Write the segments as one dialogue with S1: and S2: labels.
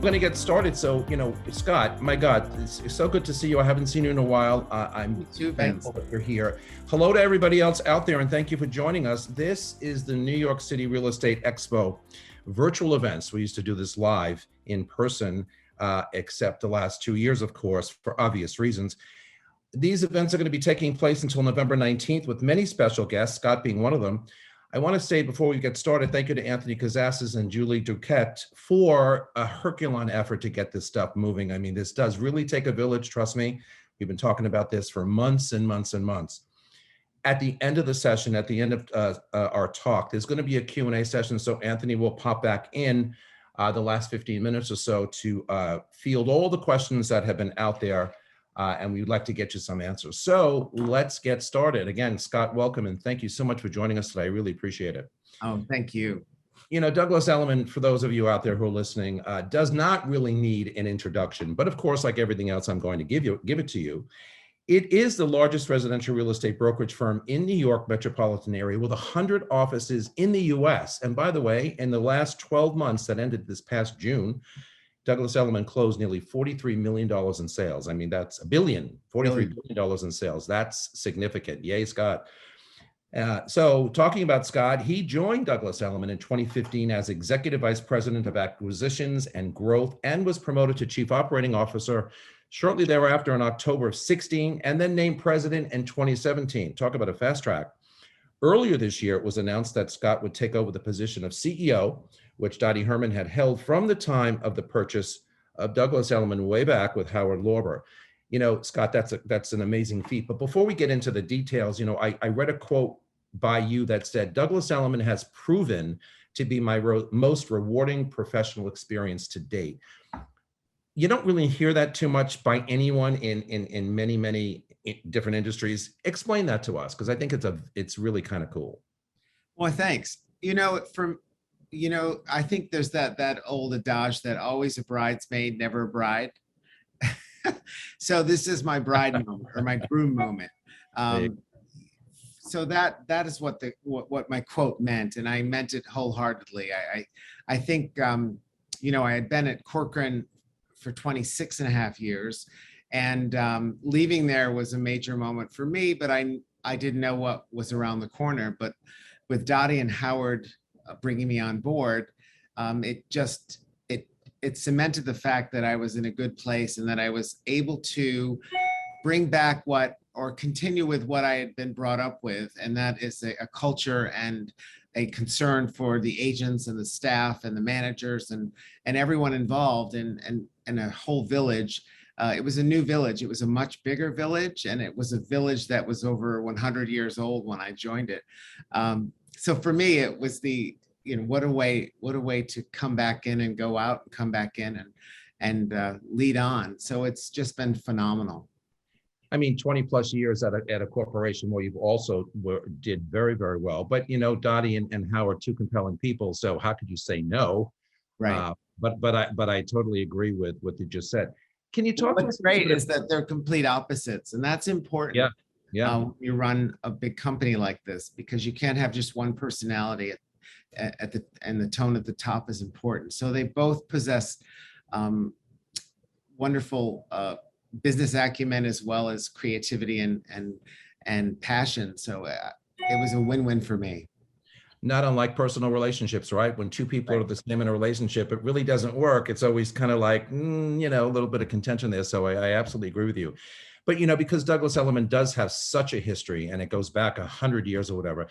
S1: We're going to get started. So, Scott, my God, it's so good to see you. I haven't seen you in a while. I'm thankful that you're here. Hello to everybody else out there, and thank you for joining us. This is the New York City Real Estate Expo virtual events. We used to do this live in person, except the last 2 years, of course, for obvious reasons. These events are going to be taking place until November 19th with many special guests, Scott being one of them. I want to say before we get started, thank you to Anthony Kazassis and Julie Durkin for a Herculean effort to get this stuff moving. I mean, this does really take a village, trust me. We've been talking about this for months and months and months. At the end of the session, at the end of our talk, there's going to be a Q&A session, so Anthony will pop back in the last 15 minutes or so to field all the questions that have been out there. And we'd like to get you some answers. So let's get started. Again, Scott, welcome, and thank you so much for joining us today. I really appreciate it.
S2: Oh, thank you.
S1: Douglas Elliman, for those of you out there who are listening, does not really need an introduction, but of course, like everything else, I'm going to give it to you. It is the largest residential real estate brokerage firm in New York metropolitan area with 100 offices in the US. And by the way, in the last 12 months that ended this past June, Douglas Elliman closed nearly $43 million in sales. I mean, that's $43 billion in sales. That's significant. Yay, Scott. So talking about Scott, he joined Douglas Elliman in 2015 as Executive Vice President of Acquisitions and Growth and was promoted to Chief Operating Officer shortly thereafter in October of 16 and then named President in 2017. Talk about a fast track. Earlier this year, it was announced that Scott would take over the position of CEO, which Dottie Herman had held from the time of the purchase of Douglas Elliman way back with Howard Lorber. Scott, that's an amazing feat. But before we get into the details, I read a quote by you that said, Douglas Elliman has proven to be my most rewarding professional experience to date. You don't really hear that too much by anyone in many different industries. Explain that to us, because I think it's really kind of cool.
S2: Well, thanks. I think there's that old adage that always a bridesmaid, never a bride. So this is my bride moment or my groom moment. So that is what my quote meant, and I meant it wholeheartedly. I think I had been at Corcoran for 26 and a half years, and leaving there was a major moment for me, but I didn't know what was around the corner. But with Dottie and Howard bringing me on board, it cemented the fact that I was in a good place and that I was able to bring back continue with what I had been brought up with, and that is a culture and a concern for the agents and the staff and the managers and everyone involved and a whole village. It was a new village. It was a much bigger village, and it was a village that was over 100 years old when I joined it. So for me, it was what a way to come back in and go out and come back in and lead on. So it's just been phenomenal.
S1: I mean, 20 plus years at a corporation where you've also did very, very well. But, Dottie and Howard, two compelling people. So how could you say no?
S2: Right.
S1: But I totally agree with what you just said. Can you talk?
S2: What's great is that they're complete opposites, and that's important.
S1: Yeah.
S2: When you run a big company like this, because you can't have just one personality and the tone at the top is important. So they both possess wonderful business acumen as well as creativity and passion. So it was a win-win for me.
S1: Not unlike personal relationships, right? When two people are the same in a relationship, it really doesn't work. It's always kind of like, a little bit of contention there. So I absolutely agree with you. But, because Douglas Elliman does have such a history and it goes back 100 years or whatever,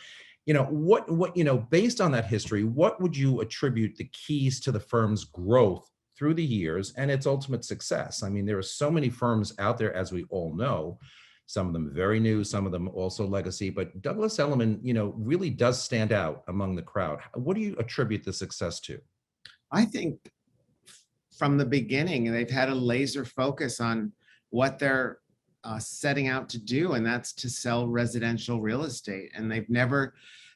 S1: based on that history, what would you attribute the keys to the firm's growth through the years and its ultimate success? I mean, there are so many firms out there, as we all know, some of them very new, some of them also legacy, but Douglas Elliman, really does stand out among the crowd. What do you attribute the success to?
S2: I think from the beginning, they've had a laser focus on what they're setting out to do, and that's to sell residential real estate. And they've never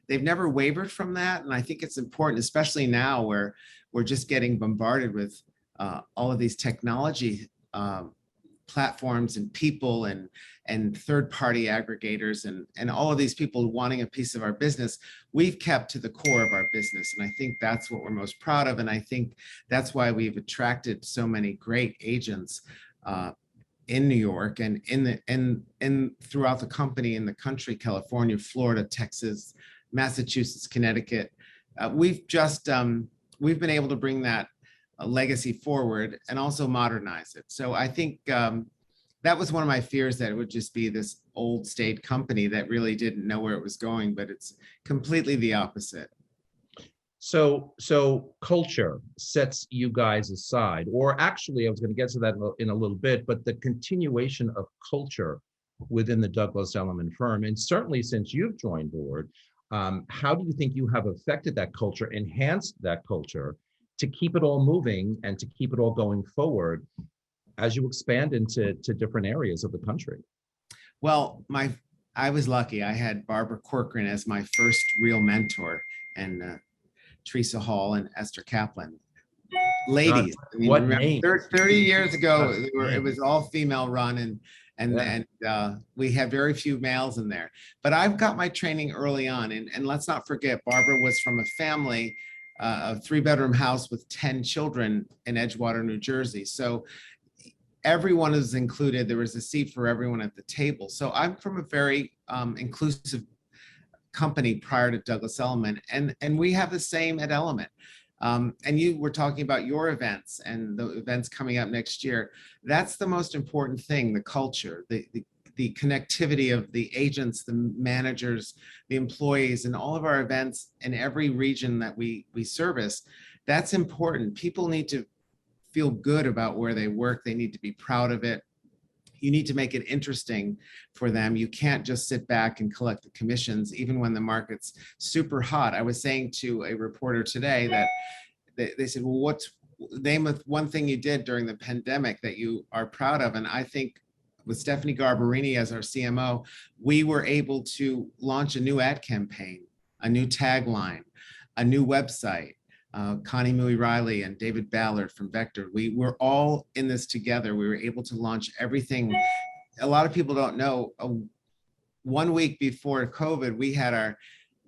S2: wavered from that. And I think it's important, especially now where we're just getting bombarded with all of these technology platforms and people and third-party aggregators and all of these people wanting a piece of our business, we've kept to the core of our business. And I think that's what we're most proud of. And I think that's why we've attracted so many great agents in New York and in throughout the company, in the country, California, Florida, Texas, Massachusetts, Connecticut. We've been able to bring that legacy forward and also modernize it. So I think that was one of my fears, that it would just be this old state company that really didn't know where it was going, but it's completely the opposite.
S1: So culture sets you guys aside, or actually, I was going to get to that in a little bit, but the continuation of culture within the Douglas Elliman firm, and certainly since you've joined board, how do you think you have affected that culture, enhanced that culture to keep it all moving and to keep it all going forward as you expand into different areas of the country?
S2: Well, I was lucky. I had Barbara Corcoran as my first real mentor, and Teresa Hall and Esther Kaplan. Ladies,
S1: God,
S2: I mean,
S1: what
S2: remember,
S1: names?
S2: 30 years ago,
S1: God,
S2: it was all female run, and we had very few males in there. But I've got my training early on, and let's not forget, Barbara was from a family, a 3-bedroom house with 10 children in Edgewater, New Jersey. So everyone is included. There was a seat for everyone at the table. So I'm from a very inclusive company prior to Douglas Elliman, and we have the same at Elliman. And you were talking about your events and the events coming up next year. That's the most important thing: the culture, the connectivity of the agents, the managers, the employees, and all of our events in every region that we service. That's important. People need to feel good about where they work. They need to be proud of it. You need to make it interesting for them. You can't just sit back and collect the commissions, even when the market's super hot. I was saying to a reporter today that they said, well, what's name of one thing you did during the pandemic that you are proud of? And I think with Stephanie Garbarini as our CMO, we were able to launch a new ad campaign, a new tagline, a new website. Connie Mui Riley and David Ballard from Vector. We were all in this together. We were able to launch everything. A lot of people don't know, 1 week before COVID, we had our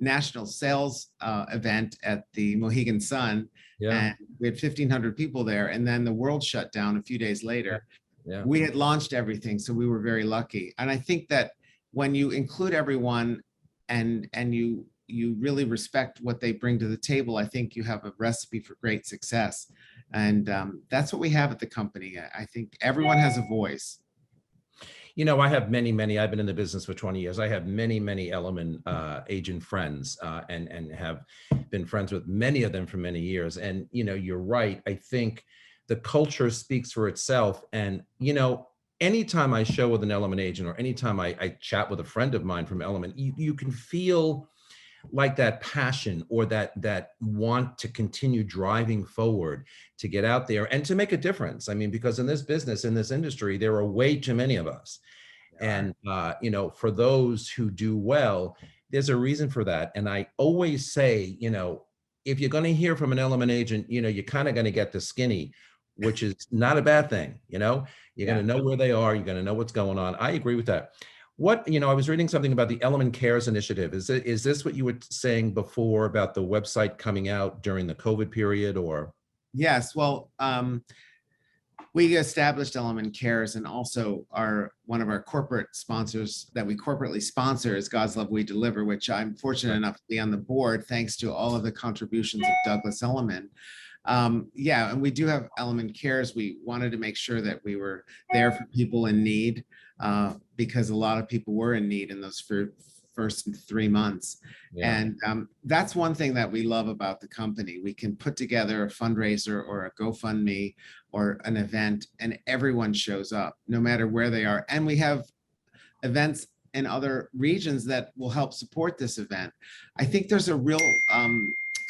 S2: national sales event at the Mohegan Sun.
S1: Yeah.
S2: And we had 1,500 people there. And then the world shut down a few days later.
S1: Yeah.
S2: We had launched everything. So we were very lucky. And I think that when you include everyone and you really respect what they bring to the table, I think you have a recipe for great success. And that's what we have at the company. I think everyone has a voice.
S1: You know, I have many, I've been in the business for 20 years. I have many Elliman agent friends and have been friends with many of them for many years. And, you know, you're right. I think the culture speaks for itself. And, you know, anytime I show with an Elliman agent, or anytime I chat with a friend of mine from Elliman, you can feel like that passion, or that want to continue driving forward, to get out there and to make a difference. I mean, because in this business, in this industry, there are way too many of us. And, you know, for those who do well, there's a reason for that. And I always say, you know, if you're going to hear from an Elliman agent, you know, you're kind of going to get the skinny, which is not a bad thing. You know, you're going to know where they are. You're going to know what's going on. I agree with that. What, you know, I was reading something about the Elliman Cares initiative. Is this what you were saying before about the website coming out during the COVID period, or?
S2: Yes, well, we established Elliman Cares, and also one of our corporate sponsors that we corporately sponsor is God's Love We Deliver, which I'm fortunate enough to be on the board thanks to all of the contributions of Douglas Elliman. Yeah, and we do have Elliman Cares. We wanted to make sure that we were there for people in need, because a lot of people were in need in those first 3 months. Yeah. And that's one thing that we love about the company. We can put together a fundraiser or a GoFundMe or an event, and everyone shows up no matter where they are. And we have events in other regions that will help support this event. I think there's a real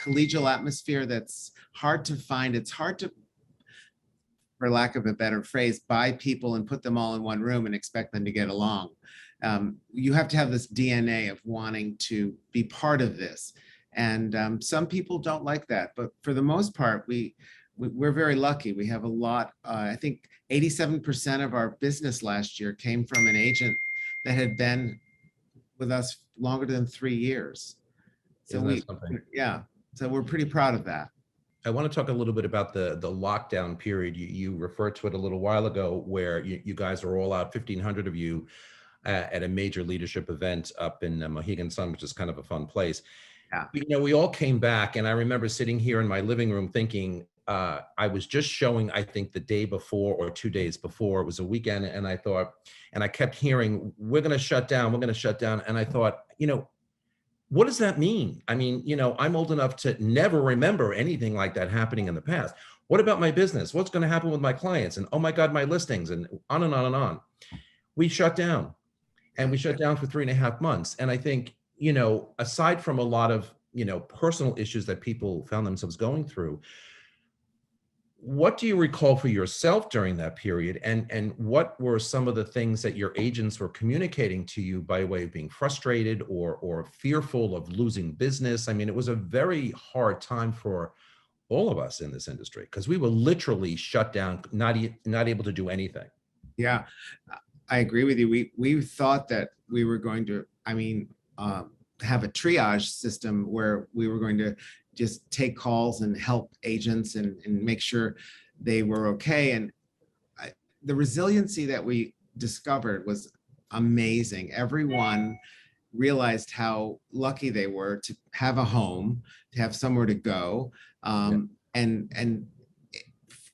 S2: collegial atmosphere that's hard to find. It's hard to, for lack of a better phrase, buy people and put them all in one room and expect them to get along. You have to have this DNA of wanting to be part of this. And some people don't like that, but for the most part, we we're very lucky. We have a lot. I think 87% of our business last year came from an agent that had been with us longer than 3 years. So
S1: Isn't that something?
S2: yeah. So we're pretty proud of that.
S1: I want to talk a little bit about the lockdown period. You referred to it a little while ago, where you guys are all out, 1,500 of you, at a major leadership event up in Mohegan Sun, which is kind of a fun place.
S2: Yeah.
S1: We all came back, and I remember sitting here in my living room thinking, I was just showing, I think the day before or 2 days before, it was a weekend, and I thought, and I kept hearing, we're going to shut down, we're going to shut down. And I thought, what does that mean? I mean, I'm old enough to never remember anything like that happening in the past. What about my business? What's going to happen with my clients? And oh my God, my listings, and on and on and on. We shut down, and we shut down for 3.5 months. And I think, aside from a lot of, personal issues that people found themselves going through, what do you recall for yourself during that period? And what were some of the things that your agents were communicating to you by way of being frustrated or fearful of losing business? I mean, it was a very hard time for all of us in this industry, because we were literally shut down, not able to do anything.
S2: Yeah, I agree with you. We thought that we were going to, have a triage system where we were going to just take calls and help agents and make sure they were okay. And the resiliency that we discovered was amazing. Everyone realized how lucky they were to have a home, to have somewhere to go. And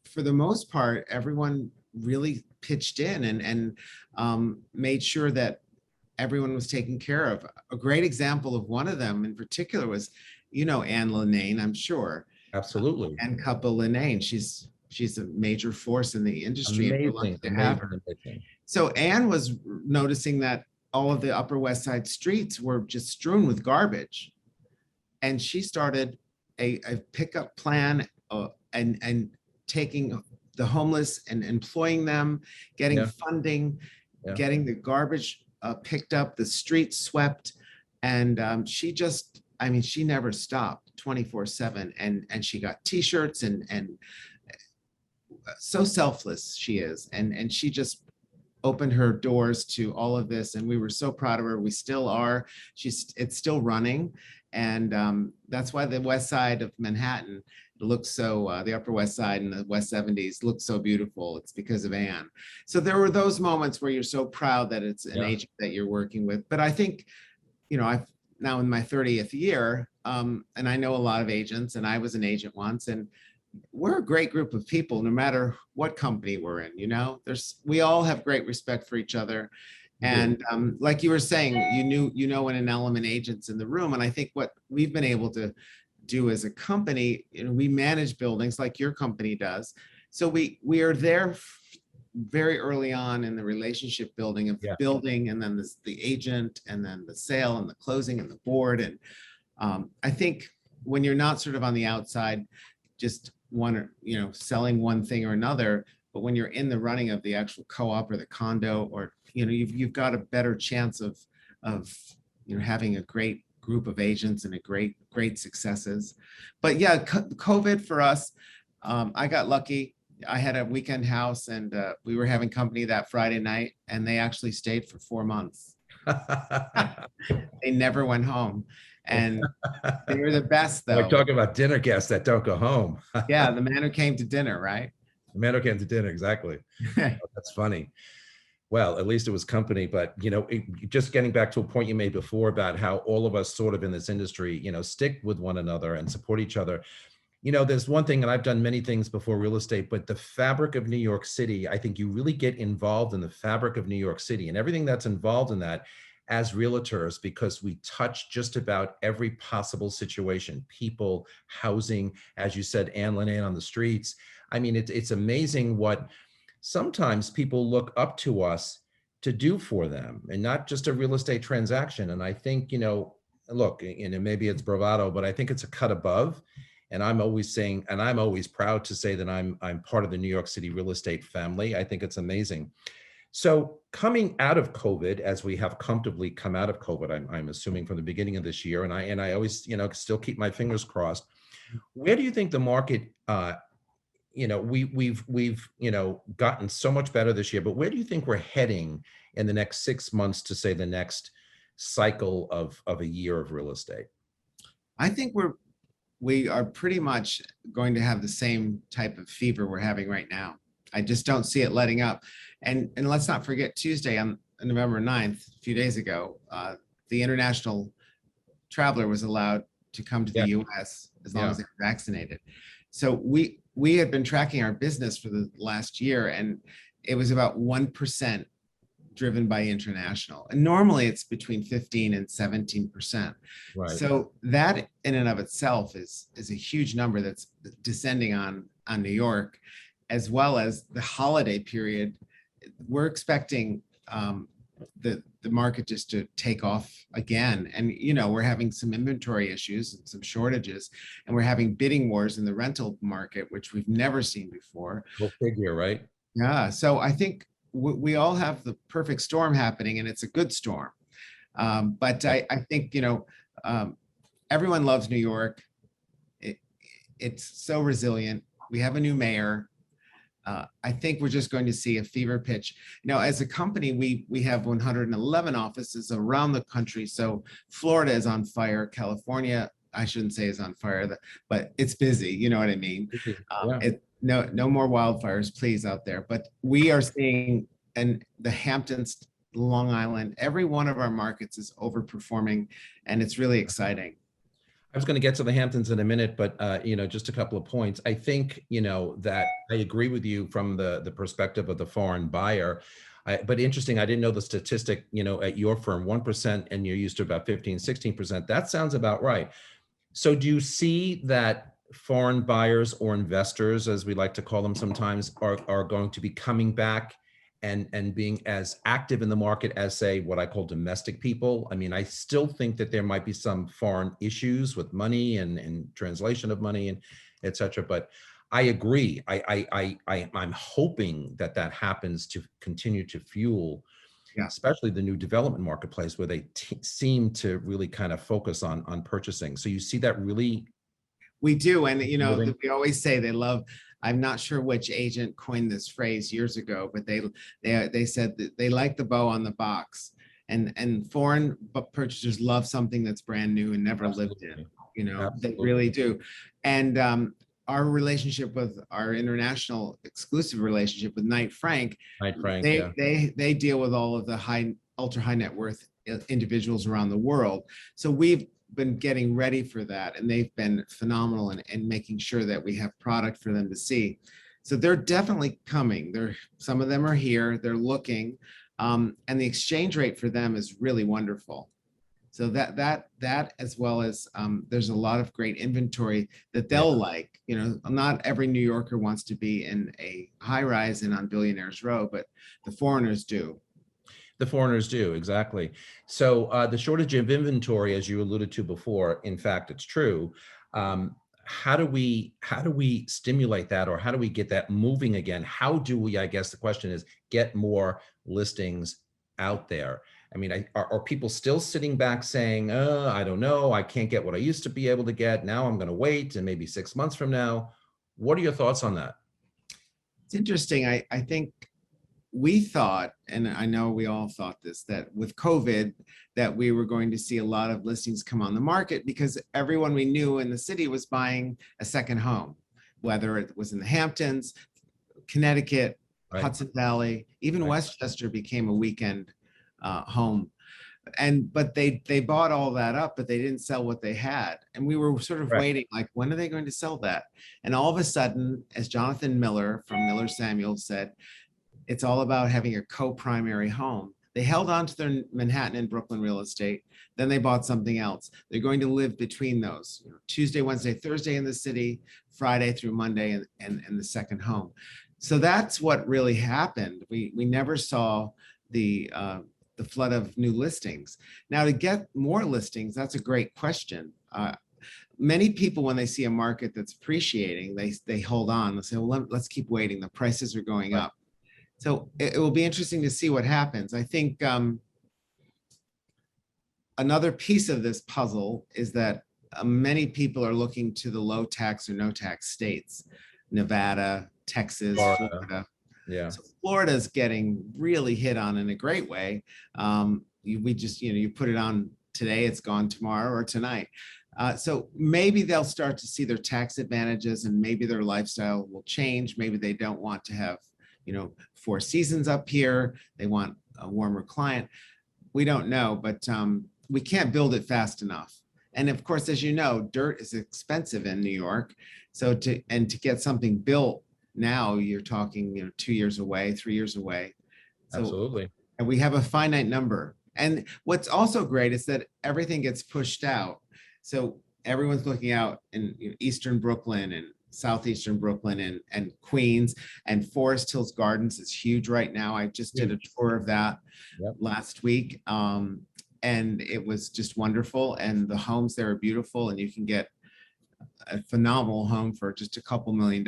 S2: for the most part, everyone really pitched in and made sure that everyone was taken care of. A great example of one of them in particular was, Anne Linane, I'm sure.
S1: Absolutely.
S2: Anne Couple Linane. She's a major force in the industry. And we're lucky to have her. So Anne was noticing that all of the Upper West Side streets were just strewn with garbage. And she started a pickup plan and taking the homeless and employing them, getting funding, getting the garbage picked up, the streets swept. And she never stopped 24/7. And she got t-shirts and so selfless she is. And she just opened her doors to all of this. And we were so proud of her. We still are. It's still running. And that's why the West Side of Manhattan looks so, the Upper West Side and the West 70s look so beautiful. It's because of Anne. So there were those moments where you're so proud that it's an agent that you're working with. But I think, I've now in my 30th year, and I know a lot of agents, and I was an agent once, and we're a great group of people, no matter what company we're in. We all have great respect for each other. And like you were saying, when an Elliman agent's in the room. And I think what we've been able to do as a company, we manage buildings like your company does. So we are there very early on in the relationship building of the building, and then the agent, and then the sale and the closing and the board. And I think when you're not sort of on the outside, just selling one thing or another, but when you're in the running of the actual co-op or the condo, or you've got a better chance of having a great group of agents and a great successes. But COVID for us, I got lucky. I had a weekend house, and we were having company that Friday night, and they actually stayed for 4 months. They never went home. And they were the best, though.
S1: We're talking about dinner guests that don't go home.
S2: Yeah, the man who came to dinner, right?
S1: The man who came to dinner, exactly. Oh, that's funny. Well, at least it was company. But, just getting back to a point you made before about how all of us sort of in this industry, stick with one another and support each other. There's one thing, and I've done many things before real estate, but the fabric of New York City, I think you really get involved in the fabric of New York City and everything that's involved in that as realtors, because we touch just about every possible situation: people, housing, as you said, Anne Linane on the streets. I mean, it's amazing what sometimes people look up to us to do for them, and not just a real estate transaction. And I think, look, maybe it's bravado, but I think it's a cut above. And I'm always saying, and I'm always proud to say that I'm part of the New York City real estate family. I think it's amazing. So coming out of COVID, as we have comfortably come out of COVID, I'm assuming from the beginning of this year, and I always, still keep my fingers crossed. Where do you think the market we've gotten so much better this year, but where do you think we're heading in the next 6 months to say the next cycle of a year of real estate?
S2: I think we are pretty much going to have the same type of fever we're having right now. I just don't see it letting up. And let's not forget Tuesday on November 9th, a few days ago, the international traveler was allowed to come to the
S1: Yeah.
S2: US as long as they were vaccinated. So we had been tracking our business for the last year, and it was about 1% driven by international. And normally it's between 15 and 17%.
S1: Right.
S2: So that in and of itself is a huge number that's descending on New York, as well as the holiday period. We're expecting the market just to take off again. And, we're having some inventory issues and some shortages, and we're having bidding wars in the rental market, which we've never seen before.
S1: Go figure, right?
S2: Yeah. So I think we all have the perfect storm happening, and it's a good storm. But I think, everyone loves New York. It's so resilient. We have a new mayor. I think we're just going to see a fever pitch. As a company, we have 111 offices around the country. So Florida is on fire. California, I shouldn't say is on fire, but it's busy. You know what I mean?
S1: Yeah.
S2: No more wildfires, please, out there. But we are seeing, and the Hamptons, Long Island, every one of our markets is overperforming, and it's really exciting.
S1: I was going to get to the Hamptons in a minute, but just a couple of points. I think that I agree with you from the perspective of the foreign buyer. But interesting, I didn't know the statistic. At your firm, 1%, and you're used to about 15, 16%. That sounds about right. So do you see that foreign buyers or investors, as we like to call them sometimes, are going to be coming back and being as active in the market as, say, what I call domestic people? I mean, I still think that there might be some foreign issues with money and translation of money and et cetera. But I agree. I'm hoping that happens to continue to fuel, especially the new development marketplace, where they seem to really kind of focus on purchasing. So you see that really.
S2: We do. And, we always say they love, I'm not sure which agent coined this phrase years ago, but they said that they like the bow on the box, and foreign purchasers love something that's brand new and never lived in, they really do. And our relationship with our international exclusive relationship with Knight Frank, they deal with all of the ultra high net worth individuals around the world. So we've been getting ready for that, and they've been phenomenal in making sure that we have product for them to see. So they're definitely coming. Some of them are here, they're looking, and the exchange rate for them is really wonderful. So that as well as there's a lot of great inventory that they'll like. Not every New Yorker wants to be in a high rise and on Billionaires Row, but the foreigners do.
S1: The foreigners do, exactly. So the shortage of inventory, as you alluded to before, in fact, it's true. How do we stimulate that, or how do we get that moving again? How do we, I guess the question is, get more listings out there? I mean, are people still sitting back saying, I don't know, I can't get what I used to be able to get. Now I'm going to wait, and maybe 6 months from now. What are your thoughts on that?
S2: It's interesting. I think we thought, and I know we all thought this, that with COVID, that we were going to see a lot of listings come on the market because everyone we knew in the city was buying a second home, whether it was in the Hamptons, Connecticut, Hudson Valley, even Westchester became a weekend home. But they bought all that up, but they didn't sell what they had. And we were sort of waiting, like, when are they going to sell that? And all of a sudden, as Jonathan Miller from Miller Samuel said, it's all about having a co-primary home. They held on to their Manhattan and Brooklyn real estate. Then they bought something else. They're going to live between those, Tuesday, Wednesday, Thursday in the city, Friday through Monday and the second home. So that's what really happened. We never saw the flood of new listings. Now, to get more listings, that's a great question. Many people, when they see a market that's appreciating, they hold on. They say, well, let's keep waiting. The prices are going up. So it will be interesting to see what happens. I think another piece of this puzzle is that many people are looking to the low tax or no tax states. Nevada, Texas,
S1: Florida.
S2: Florida.
S1: Yeah.
S2: So Florida's getting really hit on in a great way. We just, you put it on today, it's gone tomorrow or tonight. So maybe they'll start to see their tax advantages and maybe their lifestyle will change. Maybe they don't want to have, 4 seasons up here. They want a warmer climate. We don't know, but we can't build it fast enough. And of course, as you know, dirt is expensive in New York. So to get something built now, you're talking, 2 years away, 3 years away. So,
S1: Absolutely.
S2: and we have a finite number. And what's also great is that everything gets pushed out. So everyone's looking out in Eastern Brooklyn and Southeastern Brooklyn and Queens, and Forest Hills Gardens is huge right now. I just did a tour of that last week. And it was just wonderful. And the homes there are beautiful, and you can get a phenomenal home for just a couple $1 million,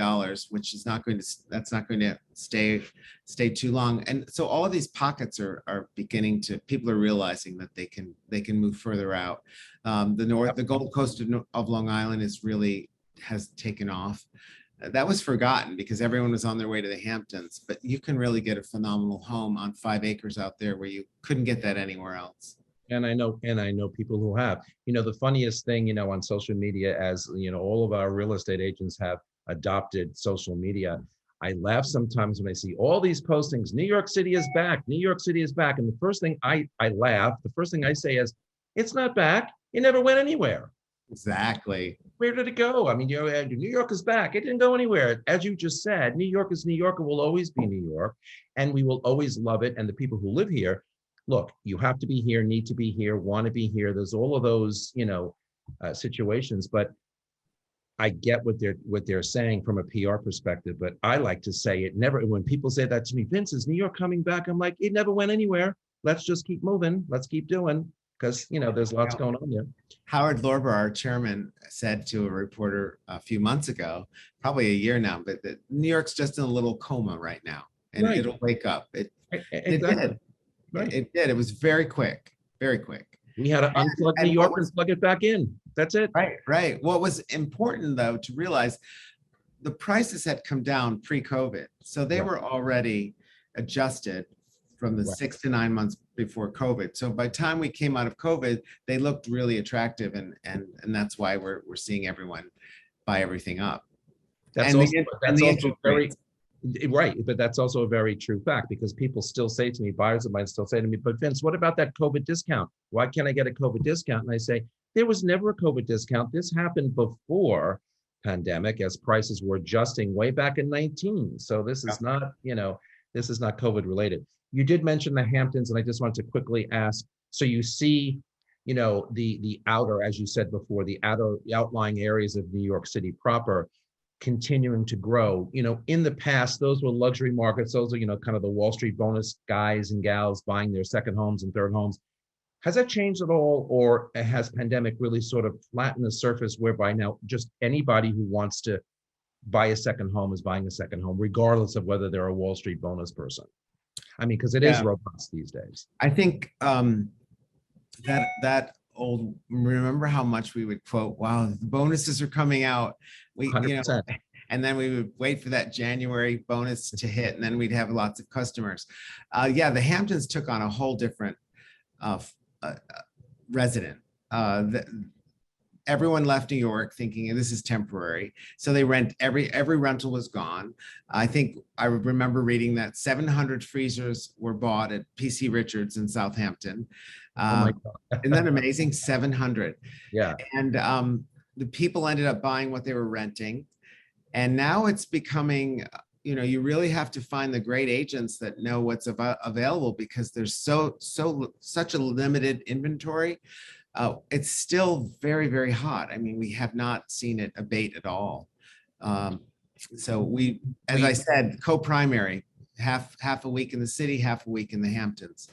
S2: which is not going to stay too long. And so all of these pockets are beginning to, people are realizing that they can move further out. The Gold Coast of Long Island has taken off. That was forgotten because everyone was on their way to the Hamptons, but you can really get a phenomenal home on 5 acres out there where you couldn't get that anywhere else.
S1: And I know people who have, the funniest thing, on social media, as all of our real estate agents have adopted social media. I laugh sometimes when I see all these postings, New York City is back, New York City is back. And the first thing I laugh, the first thing I say is, it's not back. It never went anywhere.
S2: Exactly.
S1: Where did it go? I mean, New York is back. It didn't go anywhere. As you just said, New York is New York and will always be New York. And we will always love it. And the people who live here, look, you have to be here, need to be here, want to be here. There's all of those, situations, but I get what they're saying from a PR perspective, but I like to say it never, when people say that to me, Vince, is New York coming back? I'm like, it never went anywhere. Let's just keep moving. Let's keep doing, because, there's lots going on there.
S2: Howard Lorber, our chairman, said to a reporter a few months ago, probably a year now, but that New York's just in a little coma right now, and it'll wake up. It did. Right. It did. It was very quick, very quick.
S1: We had to unplug New York and plug it back in. That's it.
S2: Right. What was important, though, to realize the prices had come down pre-COVID. So they were already adjusted from the 6 to 9 months before COVID. So by the time we came out of COVID, they looked really attractive. And that's why we're seeing everyone buy everything up.
S1: That's also very right, but that's also a very true fact, because people still say to me, buyers of mine still say to me, but Vince, what about that COVID discount? Why can't I get a COVID discount? And I say, there was never a COVID discount. This happened before pandemic, as prices were adjusting way back in 19. So this is not, this is not COVID related. You did mention the Hamptons, and I just wanted to quickly ask, so you see, the outer, as you said before, the outlying areas of New York City proper continuing to grow. In the past, those were luxury markets. Those are, kind of the Wall Street bonus guys and gals buying their second homes and third homes. Has that changed at all, or has pandemic really sort of flattened the surface whereby now just anybody who wants to buy a second home is buying a second home, regardless of whether they're a Wall Street bonus person? I mean, because it is robust these days.
S2: I think that old, remember how much we would quote, wow, the bonuses are coming out.
S1: 100%.
S2: And then we would wait for that January bonus to hit, and then we'd have lots of customers. The Hamptons took on a whole different resident. Everyone left New York thinking this is temporary. So they every rental was gone. I think I remember reading that 700 freezers were bought at PC Richards in Southampton.
S1: Oh my God.
S2: Isn't that amazing? 700.
S1: Yeah.
S2: And the people ended up buying what they were renting. And now it's becoming, you really have to find the great agents that know what's available, because there's such a limited inventory. It's still very, very hot. I mean, we have not seen it abate at all. So as I said, co-primary, half a week in the city, half a week in the Hamptons.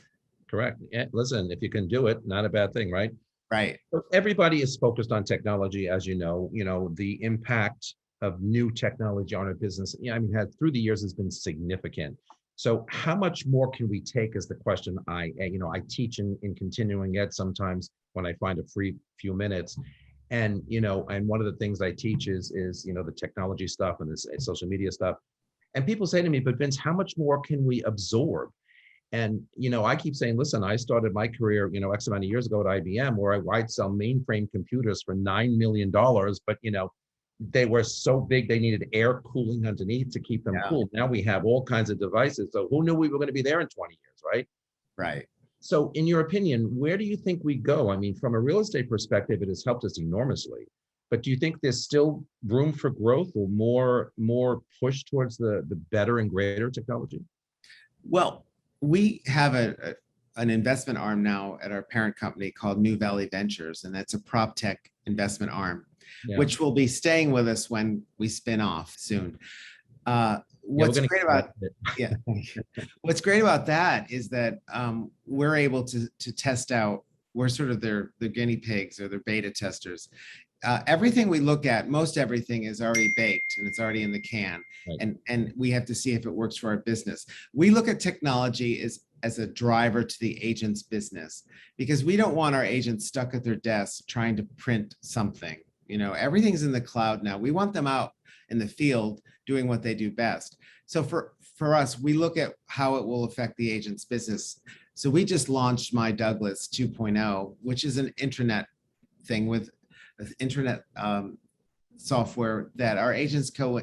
S1: Correct. Yeah, listen, if you can do it, not a bad thing, right?
S2: Right.
S1: Everybody is focused on technology, as you know, the impact of new technology on our business. I mean, through the years has been significant. So how much more can we take is the question I teach in continuing ed sometimes when I find a free few minutes. And, and one of the things I teach is, the technology stuff and this social media stuff. And people say to me, but Vince, how much more can we absorb? And, I keep saying, listen, I started my career, X amount of years ago at IBM, where I'd sell mainframe computers for $9 million, but, they were so big, they needed air cooling underneath to keep them cool. Now we have all kinds of devices. So who knew we were going to be there in 20 years, right?
S2: Right.
S1: So in your opinion, where do you think we go? I mean, from a real estate perspective, it has helped us enormously. But do you think there's still room for growth or more push towards the better and greater technology?
S2: Well, we have an investment arm now at our parent company called New Valley Ventures, and that's a prop tech investment arm, which will be staying with us when we spin off soon. What's great about what's great about that is that we're able to test out. We're sort of their guinea pigs or their beta testers. Everything we look at, most everything is already baked and it's already in the can, and we have to see if it works for our business. We look at technology as a driver to the agent's business, because we don't want our agents stuck at their desks trying to print something. Everything's in the cloud now. We want them out in the field doing what they do best. So for us, we look at how it will affect the agent's business. So we just launched My Douglas 2.0, which is an intranet thing with internet software that our agents go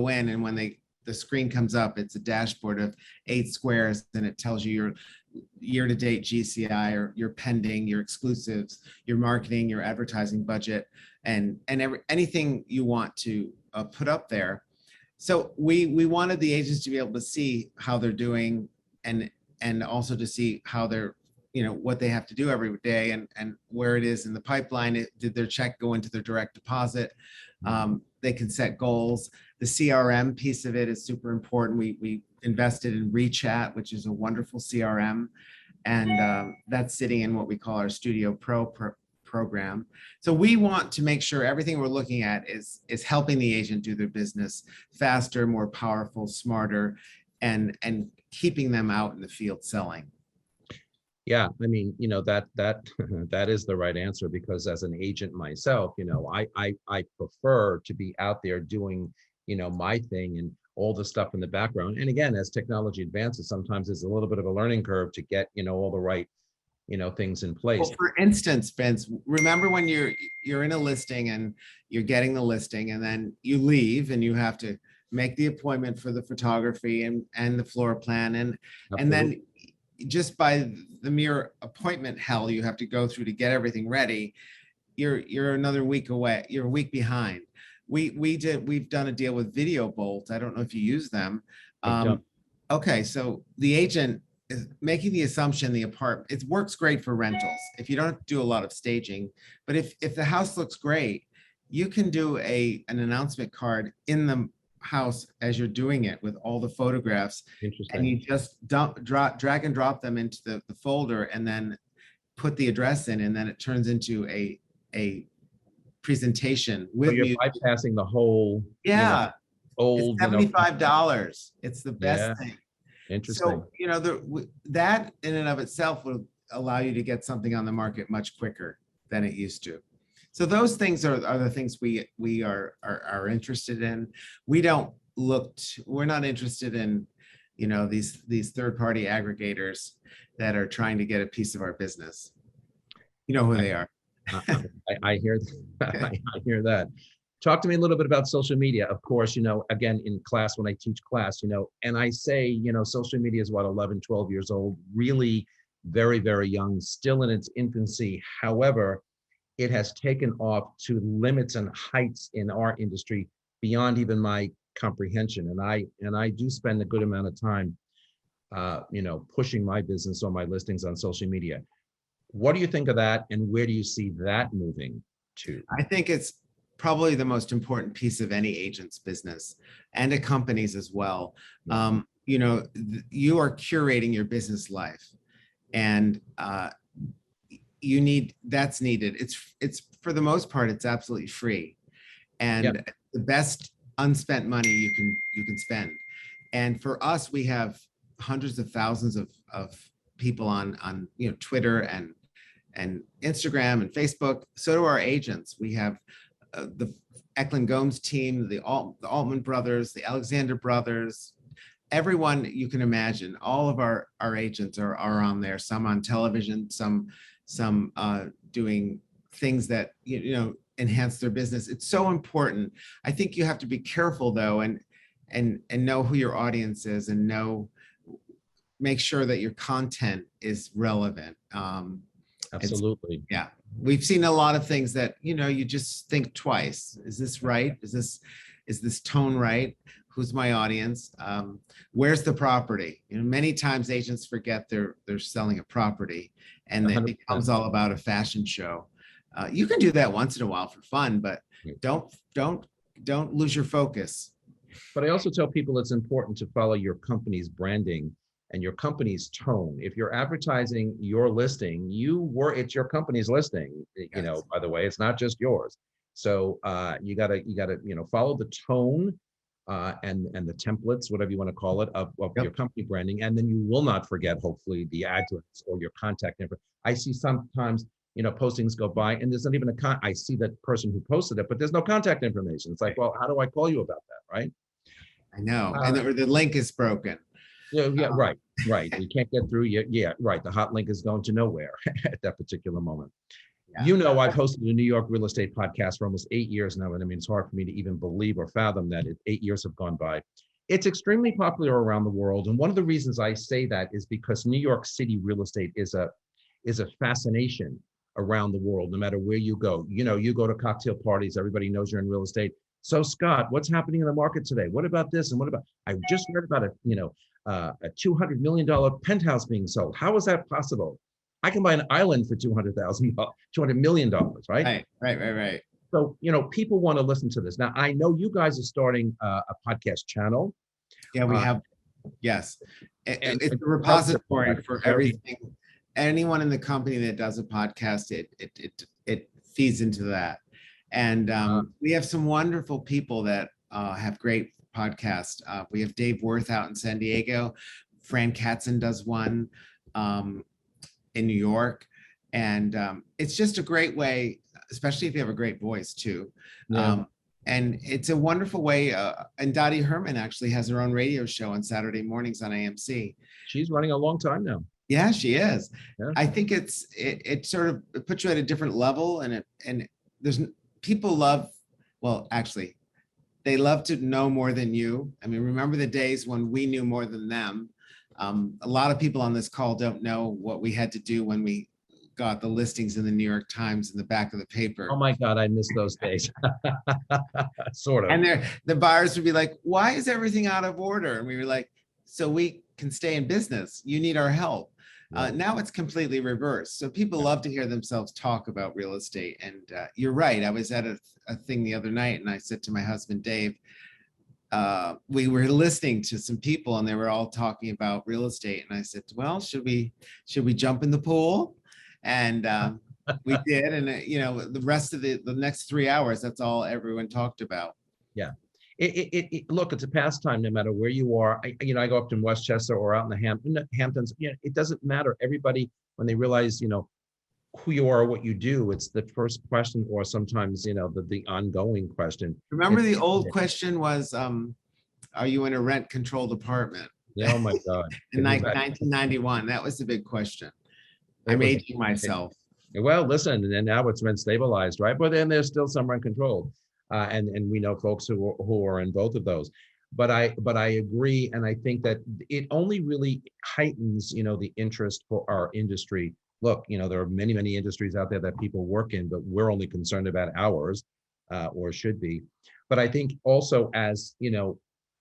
S2: in, and when the screen comes up, it's a dashboard of 8 squares, and it tells you your year-to-date GCI, or your pending, your exclusives, your marketing, your advertising budget, and anything you want to put up there. So we wanted the agents to be able to see how they're doing, and also to see how they're, what they have to do every day, and where it is in the pipeline. Did their check go into their direct deposit? They can set goals. The CRM piece of it is super important. We invested in ReChat, which is a wonderful CRM, and that's sitting in what we call our Studio Pro program. So we want to make sure everything we're looking at is helping the agent do their business faster, more powerful, smarter, and keeping them out in the field selling.
S1: Yeah, I mean, that is the right answer, because as an agent myself, I prefer to be out there doing, my thing and all the stuff in the background. And again, as technology advances, sometimes it's a little bit of a learning curve to get, all the right, things in place.
S2: Well, for instance, Vince, remember when you're in a listing and you're getting the listing, and then you leave and you have to make the appointment for the photography and the floor plan, and then just by the mere appointment hell you have to go through to get everything ready, you're another week away. You're a week behind. We've done a deal with Video Bolt. I don't know if you use them. Okay, so the agent is making the assumption it works great for rentals if you don't do a lot of staging. But if the house looks great, you can do an announcement card in the house as you're doing it with all the photographs, and you just drag and drop them into the folder, and then put the address in, and then it turns into a presentation with
S1: so you're bypassing the whole old
S2: it's $75. It's the best thing.
S1: Interesting.
S2: So that in and of itself will allow you to get something on the market much quicker than it used to. So those things are the things we are interested in. We're not interested in, these third-party aggregators that are trying to get a piece of our business. You know who they are.
S1: I hear that. I hear that. Talk to me a little bit about social media. Of course, again, in class, when I teach class, and I say, social media is what, 11, 12 years old, really very, very young, still in its infancy. However, it has taken off to limits and heights in our industry beyond even my comprehension. And I do spend a good amount of time, pushing my business or my listings on social media. What do you think of that? And where do you see that moving to?
S2: I think it's probably the most important piece of any agent's business, and a company's as well. You are curating your business life, and that's needed. It's for the most part, it's absolutely free, and the best unspent money you can spend. And for us, we have hundreds of thousands of people on Twitter and Instagram and Facebook. So do our agents. We have the Eklund Gomes team, the Altman brothers, the Alexander brothers, everyone you can imagine. All of our agents are on there, some on television, some doing things that, enhance their business. It's so important. I think you have to be careful though, and know who your audience is, and make sure that your content is relevant.
S1: Absolutely.
S2: Yeah. We've seen a lot of things that, you just think twice. Is this right? Is this tone right? Who's my audience? Where's the property? Many times agents forget they're selling a property, and it
S1: 100%.
S2: becomes all about a fashion show. You can do that once in a while for fun, but don't lose your focus.
S1: But I also tell people it's important to follow your company's branding and your company's tone. If you're advertising your listing, it's your company's listing.
S2: Yes.
S1: By the way, it's not just yours. So you gotta follow the tone and the templates, whatever you want to call it, of
S2: Yep.
S1: your company branding, and then you will not forget, hopefully, the address or your contact info. I see sometimes postings go by and there's not even I see that person who posted it, but there's no contact information. It's like, well, how do I call you about that, right?
S2: I know, and the link is broken.
S1: Yeah, right. You can't get through. Yeah, right. The hot link is going to nowhere at that particular moment.
S2: Yeah.
S1: I've hosted a New York real estate podcast for almost 8 years now, and I mean, it's hard for me to even believe or fathom that 8 years have gone by. It's extremely popular around the world, and one of the reasons I say that is because New York City real estate is a fascination around the world. No matter where you go, you go to cocktail parties, everybody knows you're in real estate. So Scott, what's happening in the market today? What about this? And what about? I just read about a $200 million penthouse being sold. How is that possible? I can buy an island for $200 million, right?
S2: Right.
S1: So, people want to listen to this. Now, I know you guys are starting a podcast channel.
S2: Yeah, we have. Yes. It's a repository for everything. Anyone in the company that does a podcast, it feeds into that. And we have some wonderful people that have great podcasts. We have Dave Worth out in San Diego. Fran Katzen does one in New York. And it's just a great way, especially if you have a great voice too.
S1: Yeah.
S2: And it's a wonderful way. And Dottie Herman actually has her own radio show on Saturday mornings on AMC.
S1: She's running a long time now.
S2: Yeah, she is.
S1: Yeah.
S2: I think it sort of puts you at a different level, and there's people actually, they love to know more than you. I mean, remember the days when we knew more than them. A lot of people on this call don't know what we had to do when we got the listings in the New York Times in the back of the paper.
S1: Oh my God, I miss those days. Sort of.
S2: And the buyers would be like, why is everything out of order? And we were like, so we can stay in business. You need our help. Now it's completely reversed. So people love to hear themselves talk about real estate. And you're right. I was at a thing the other night, and I said to my husband, Dave, we were listening to some people and they were all talking about real estate. And I said, well, should we jump in the pool? And we did. And, the rest of the next 3 hours, that's all everyone talked about.
S1: Yeah. Look, it's a pastime no matter where you are. I go up to Westchester or out in the Hamptons. It doesn't matter. Everybody, when they realize, who you are, what you do, it's the first question, or sometimes, the ongoing question.
S2: Remember the old question was, are you in a rent controlled apartment?
S1: Yeah, oh my God.
S2: In 1991, that was the big question. I'm aging myself.
S1: Well, listen, and then now it's rent stabilized, right? But then there's still some rent controlled. And we know folks who are in both of those, but I agree, and I think that it only really heightens the interest for our industry. Look, there are many industries out there that people work in, but we're only concerned about ours, or should be. But I think also, as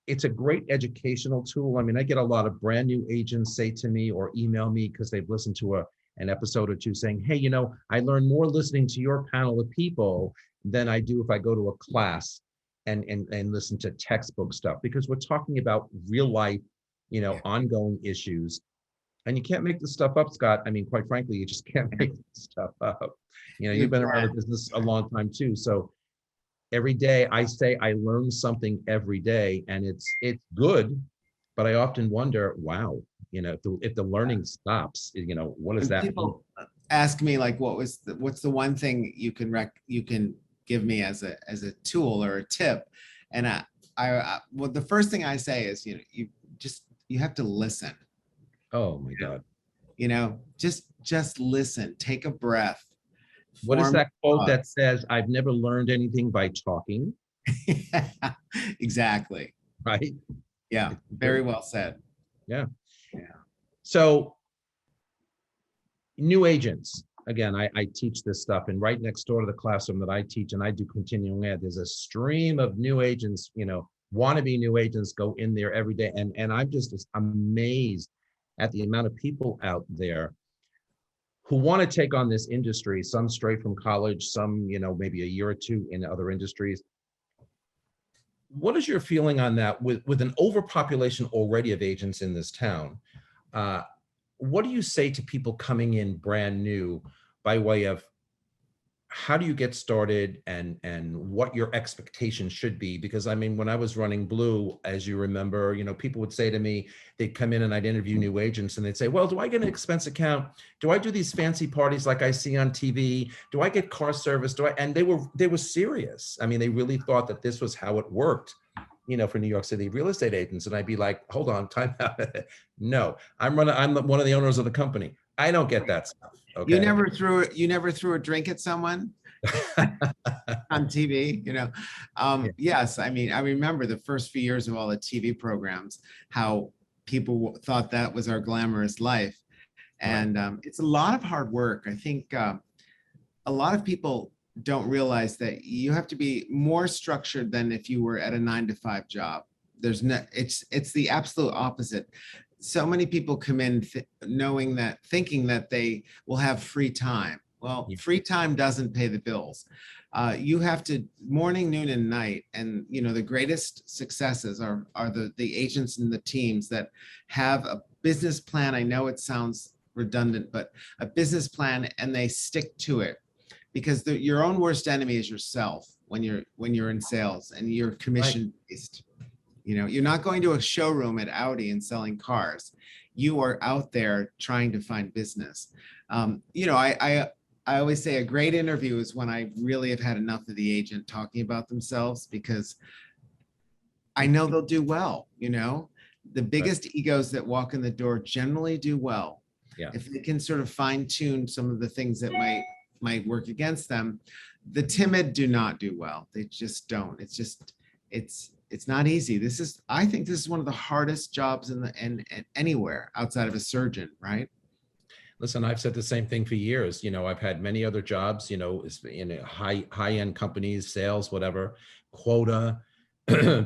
S1: it's a great educational tool. I mean, I get a lot of brand new agents say to me or email me because they've listened to an episode or two saying, hey, I learned more listening to your panel of people than I do if I go to a class and listen to textbook stuff, because we're talking about real life, ongoing issues. And you can't make this stuff up, Scott. I mean, quite frankly, you just can't make this stuff up. You've been around the business a long time too. So every day I say I learn something every day, and it's good, but I often wonder, wow, if the learning stops, what does that mean?
S2: ask me like, what's the one thing you can give me as a tool or a tip? And well, the first thing I say is, you have to listen.
S1: Oh my God.
S2: Just listen, take a breath,
S1: What is
S2: form
S1: that quote that
S2: thoughts.
S1: says, I've never learned anything by talking,
S2: Exactly.
S1: right?
S2: Yeah,
S1: It's
S2: very
S1: true.
S2: well said.
S1: Yeah.
S2: Yeah.
S1: So new agents, again, I teach this stuff, and right next door to the classroom that I teach and I do continuing ed, there's a stream of new agents, wannabe new agents go in there every day. And I'm just amazed at the amount of people out there who want to take on this industry, some straight from college, some, maybe a year or two in other industries. What is your feeling on that with an overpopulation already of agents in this town? Uh, what do you say to people coming in brand new by way of how do you get started and what your expectations should be? Because I mean, when I was running Blue, as you remember, people would say to me, they'd come in and I'd interview new agents and they'd say, well, do I get an expense account? Do I do these fancy parties like I see on TV? Do I get car service? And they were serious. I mean, they really thought that this was how it worked, for New York City real estate agents. And I'd be like, hold on, time out. No, I'm one of the owners of the company. I don't get that stuff. Okay.
S2: You never threw a drink at someone on TV,
S1: Yeah.
S2: yes, I mean, I remember the first few years of all the TV programs, how people thought that was our glamorous life.
S1: Right.
S2: And it's a lot of hard work. I think a lot of people don't realize that you have to be more structured than if you were at a 9 to 5 job. There's no, it's the absolute opposite. So many people come in thinking that they will have free time. Well,
S1: Yeah.
S2: free time doesn't pay the bills. You have to morning, noon, and night. And the greatest successes are the agents and the teams that have a business plan. I know it sounds redundant, but a business plan, and they stick to it, because your own worst enemy is yourself when you're in sales and you're
S1: Right.
S2: commission based. You're not going to a showroom at Audi and selling cars. You are out there trying to find business. I always say a great interview is when I really have had enough of the agent talking about themselves, because I know they'll do well. The
S1: Right.
S2: biggest egos that walk in the door generally do well.
S1: Yeah.
S2: If they can sort of fine tune some of the things that might work against them. The timid do not do well. They just don't. It's not easy. I think this is one of the hardest jobs in anywhere outside of a surgeon, right?
S1: Listen, I've said the same thing for years. I've had many other jobs, in high end companies, sales, whatever, quota,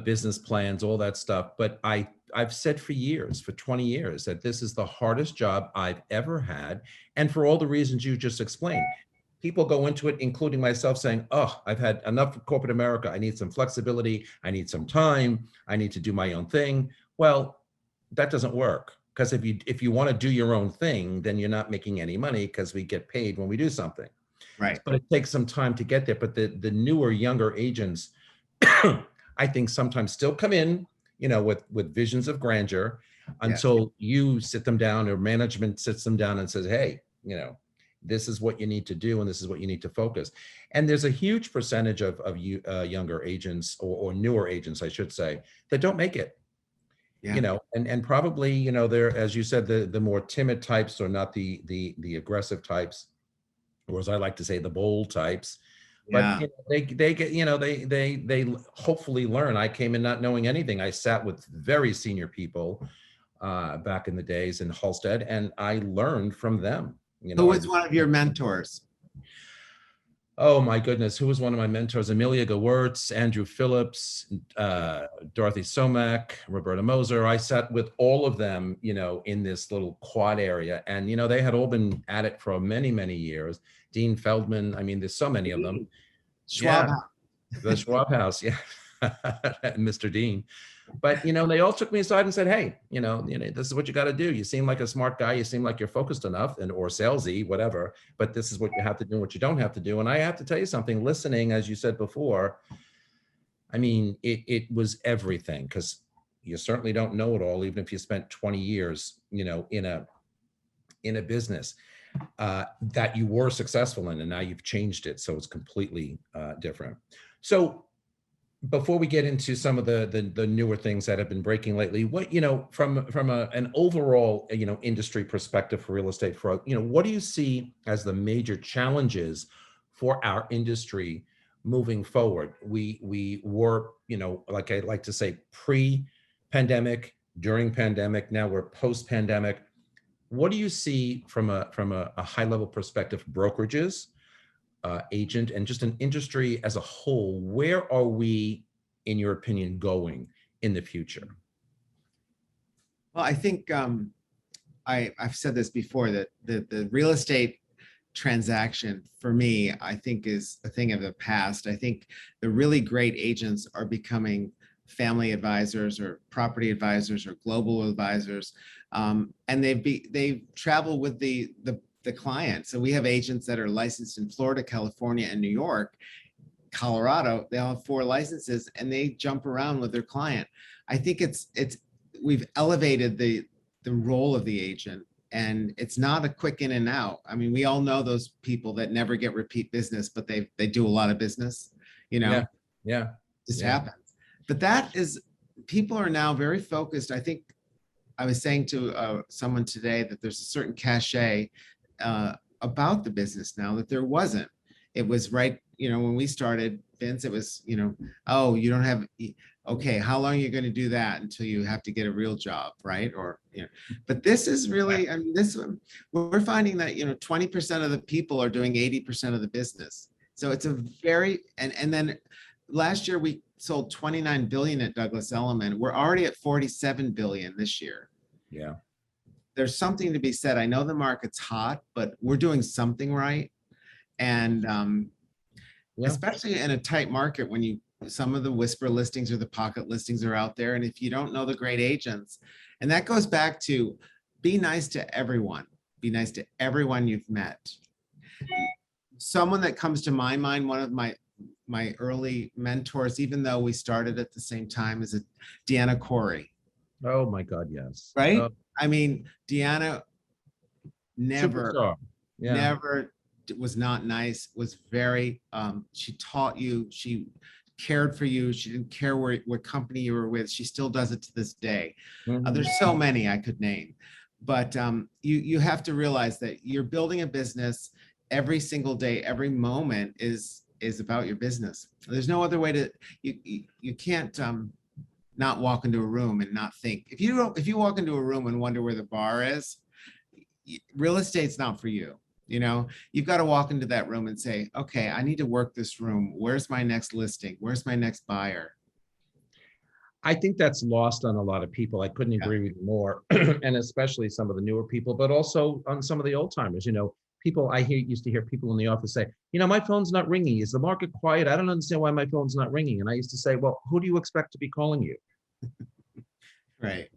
S1: business plans, all that stuff. But I've said for years, for 20 years, that this is the hardest job I've ever had. And for all the reasons you just explained, people go into it, including myself, saying, oh, I've had enough of corporate America. I need some flexibility. I need some time. I need to do my own thing. Well, that doesn't work, because if you want to do your own thing, then you're not making any money, because we get paid when we do something.
S2: Right.
S1: But it takes some time to get there. But the newer, younger agents, I think sometimes still come in, with visions of grandeur,
S2: Yes.
S1: until you sit them down or management sits them down and says, hey, this is what you need to do and this is what you need to focus. And there's a huge percentage of you younger agents, or newer agents, I should say, that don't make it.
S2: Yeah.
S1: And probably, they're, as you said, the more timid types, or not the aggressive types, or as I like to say, the bold types. But
S2: Yeah.
S1: they get, they hopefully learn. I came in not knowing anything. I sat with very senior people back in the days in Halstead, and I learned from them.
S2: Who
S1: I
S2: was
S1: was,
S2: one of your mentors?
S1: oh my goodness, who was one of my mentors? Amelia Gewirtz, Andrew Phillips, Dorothy Somack, Roberta Moser. I sat with all of them, in this little quad area, and they had all been at it for many, many years. Dean Feldman. I mean, there's so many of them.
S2: Schwab.
S1: Yeah, the Schwab House. Yeah, Mr. Dean. But they all took me aside and said, hey, this is what you got to do. You seem like a smart guy. You seem like you're focused enough, or salesy, whatever, but this is what you have to do and what you don't have to do. And I have to tell you something, listening, as you said before, I mean, it was everything, because you certainly don't know it all, even if you spent 20 years, in a business. that you were successful in, and now you've changed it, so it's completely different. So before we get into some of the newer things that have been breaking lately, what, from an overall, industry perspective for real estate, for, what do you see as the major challenges for our industry moving forward? We were, like I like to say, pre-pandemic, during pandemic, now we're post-pandemic. What do you see from a high level perspective, brokerages, agent, and just an industry as a whole? Where are we, in your opinion, going in the future?
S2: Well, I think I've said this before, that the real estate transaction for me, I think, is a thing of the past. I think the really great agents are becoming family advisors or property advisors or global advisors, and they travel with the client. So we have agents that are licensed in Florida, California, and New York, Colorado. They all have 4 licenses, and they jump around with their client. I think we've elevated the role of the agent, and it's not a quick in and out. I mean, we all know those people that never get repeat business, but they do a lot of business,
S1: Yeah.
S2: Just
S1: Yeah.
S2: happens. But people are now very focused. I think I was saying to someone today that there's a certain cachet about the business now that there wasn't. It was right, when we started, Vince, it was, oh, you don't have, okay, how long are you going to do that until you have to get a real job, right? Or, but this is really, I mean, we're finding that, 20% of the people are doing 80% of the business. So it's a very, and then last year we sold 29 billion at Douglas Elliman. We're already at 47 billion this year.
S1: Yeah.
S2: There's something to be said. I know the market's hot, but we're doing something right. And especially in a tight market, when some of the whisper listings or the pocket listings are out there. And if you don't know the great agents, and that goes back to be nice to everyone, be nice to everyone you've met. Someone that comes to my mind, one of my early mentors, even though we started at the same time, is Deanna Corey.
S1: Oh my God, yes.
S2: Right?
S1: Oh,
S2: I mean, Deanna never was not nice, was very, she taught you, she cared for you. She didn't care what company you were with. She still does it to this day. There's so many I could name, but you have to realize that you're building a business. Every single day, every moment is about your business. There's no other way to, you can't not walk into a room and not think. If you walk into a room and wonder where the bar is, real estate's not for you. You've got to walk into that room and say, okay, I need to work this room. Where's my next listing? Where's my next buyer?
S1: I think that's lost on a lot of people. I couldn't agree with you more. And especially some of the newer people, but also on some of the old timers. People used to hear people in the office say, my phone's not ringing. Is the market quiet? I don't understand why my phone's not ringing. And I used to say, well, who do you expect to be calling you?
S2: Right.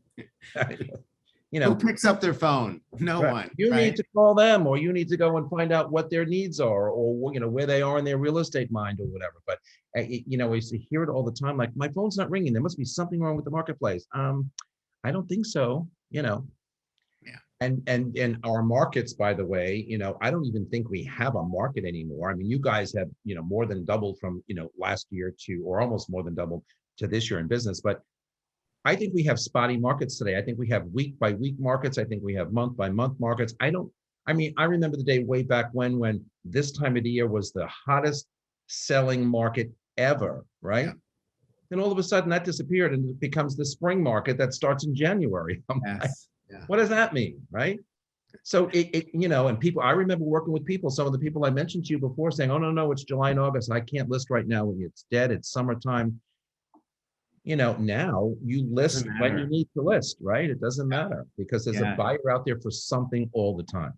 S2: Who picks up their phone? No one.
S1: You need to call them, or you need to go and find out what their needs are, or where they are in their real estate mind, or whatever. But I used to hear it all the time. Like, my phone's not ringing. There must be something wrong with the marketplace. I don't think so. Yeah. And our markets, by the way, I don't even think we have a market anymore. I mean, you guys have more than doubled from last year to, or almost more than doubled to this year in business, but I think we have spotty markets today. I think we have week by week markets. I think we have month by month markets. I remember the day way back when this time of the year was the hottest selling market ever, right? Yeah. And all of a sudden that disappeared, and it becomes the spring market that starts in January.
S2: Yes. Yeah.
S1: What does that mean, right? So and people, I remember working with people, some of the people I mentioned to you before, saying, oh, no, it's July and August, and I can't list right now. It's dead. It's summertime. Now you list when you need to list, right? It doesn't matter, because there's a buyer out there for something all the time.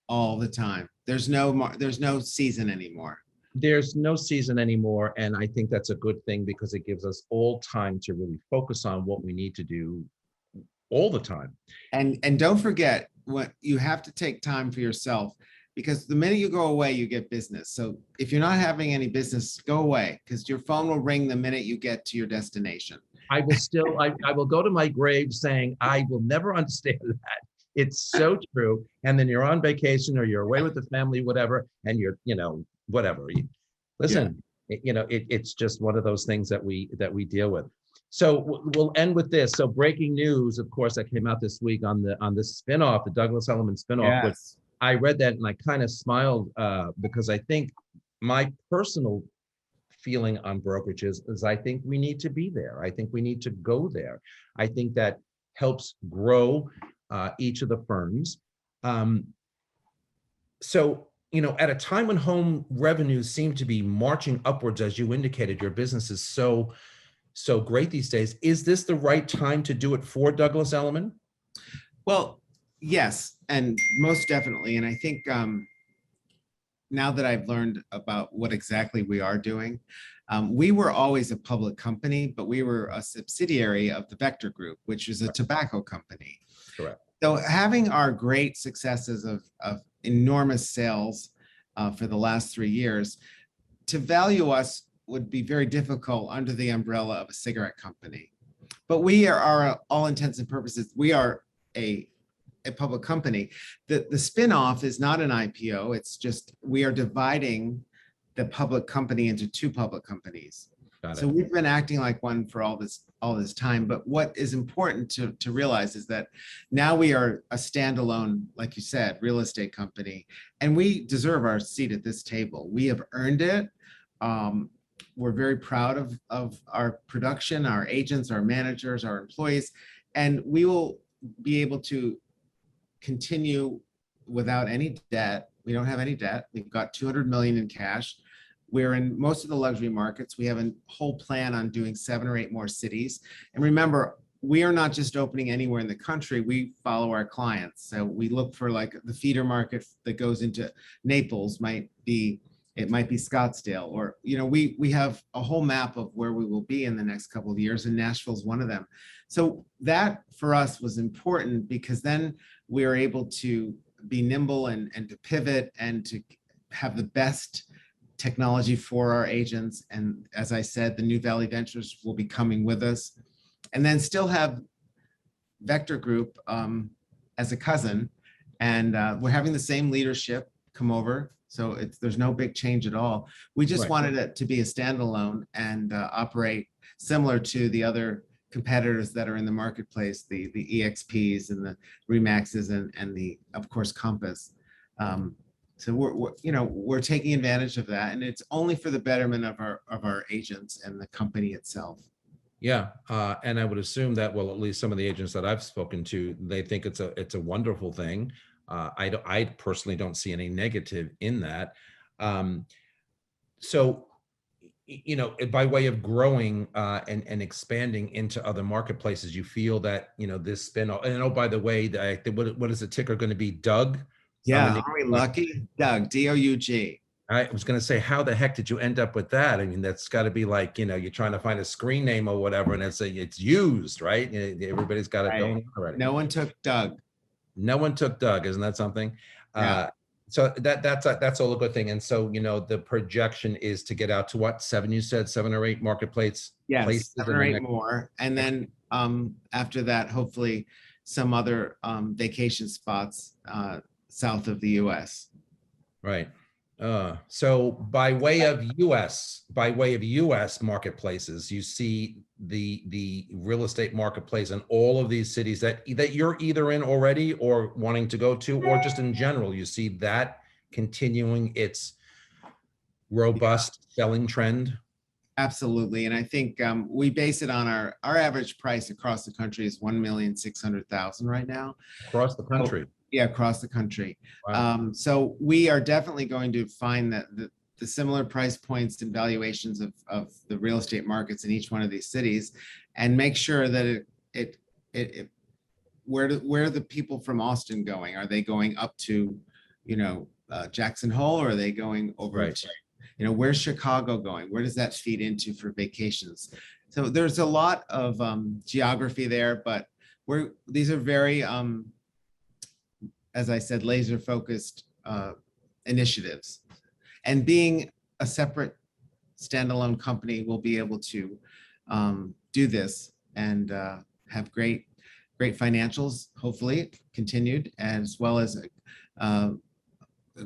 S2: All the time. There's no season anymore.
S1: There's no season anymore. And I think that's a good thing, because it gives us all time to really focus on what we need to do all the time.
S2: And don't forget, what you have to take time for yourself, because the minute you go away, you get business. So if you're not having any business, go away, because your phone will ring the minute you get to your destination.
S1: I will go to my grave saying, I will never understand that. It's so true. And then you're on vacation or you're away with the family, whatever, and you're, whatever.
S2: Yeah.
S1: Listen, it's just one of those things that we deal with. So we'll end with this. So breaking news, of course, that came out this week on the spinoff, the Douglas Elliman spinoff, which
S2: Yes.
S1: I read that and I kind of smiled because I think my personal feeling on brokerages is I think we need to be there. I think we need to go there. I think that helps grow each of the firms. So, at a time when home revenues seem to be marching upwards, as you indicated, your business is so great these days. Is this the right time to do it for Douglas Elliman?
S2: Well, yes, and most definitely. And I think now that I've learned about what exactly we are doing, we were always a public company, but we were a subsidiary of the Vector Group, which is a tobacco company.
S1: Correct.
S2: So having our great successes of enormous sales for the last 3 years, to value us would be very difficult under the umbrella of a cigarette company. But we are all intents and purposes, we are a public company. The spinoff is not an IPO. It's just we are dividing the public company into 2 public companies. So we've been acting like one for all this time. But what is important to realize is that now we are a standalone, like you said, real estate company, and we deserve our seat at this table. We have earned it. We're very proud of our production, our agents, our managers, our employees, and we will be able to continue without any debt. We don't have any debt. We've got 200 million in cash. We're in most of the luxury markets. We have a whole plan on doing 7 or 8 more cities. And remember, we are not just opening anywhere in the country. We follow our clients. So we look for like the feeder market that goes into Naples it might be Scottsdale, or, we have a whole map of where we will be in the next couple of years, and Nashville's one of them. So that for us was important because then we are able to be nimble and to pivot and to have the best technology for our agents. And as I said, the New Valley Ventures will be coming with us, and then still have Vector Group as a cousin. And we're having the same leadership come over. So there's no big change at all. We just wanted it to be a standalone and operate similar to the other competitors that are in the marketplace, the EXPs and the Remaxes and the, of course, Compass. So we're taking advantage of that, and it's only for the betterment of our agents and the company itself.
S1: Yeah, and I would assume that, well, at least some of the agents that I've spoken to, they think it's a wonderful thing. I personally don't see any negative in that. So, by way of growing and expanding into other marketplaces, you feel that, this spin-off, and oh, by the way, what is the ticker going to be? Doug?
S2: Yeah, are we lucky? Doug, D-O-U-G.
S1: I was going to say, how the heck did you end up with that? I mean, that's got to be like, you're trying to find a screen name or whatever, and it's used, right? Everybody's got it going already.
S2: No one took Doug.
S1: No one took Doug. Isn't that something?
S2: Yeah.
S1: So that's all a good thing. And so, the projection is to get out to what, 7, you said, 7 or 8 marketplace
S2: places? 7 or 8 more. And then after that, hopefully some other vacation spots south of the US.
S1: Right. So by way of US marketplaces, you see the real estate marketplace in all of these cities that you're either in already or wanting to go to, or just in general, you see that continuing its robust selling trend.
S2: Absolutely. And I think we base it on our average price across the country is 1,600,000 right now.
S1: Across the country.
S2: Yeah, across the country.
S1: Wow.
S2: So we are definitely going to find that the similar price points and valuations of the real estate markets in each one of these cities, and make sure that where are the people from Austin going? Are they going up to, Jackson Hole, or are they going over to, where's Chicago going? Where does that feed into for vacations? So there's a lot of geography there, but these are very, as I said, laser focused initiatives. And being a separate standalone company, we'll be able to do this and have great great financials, hopefully continued, as well as a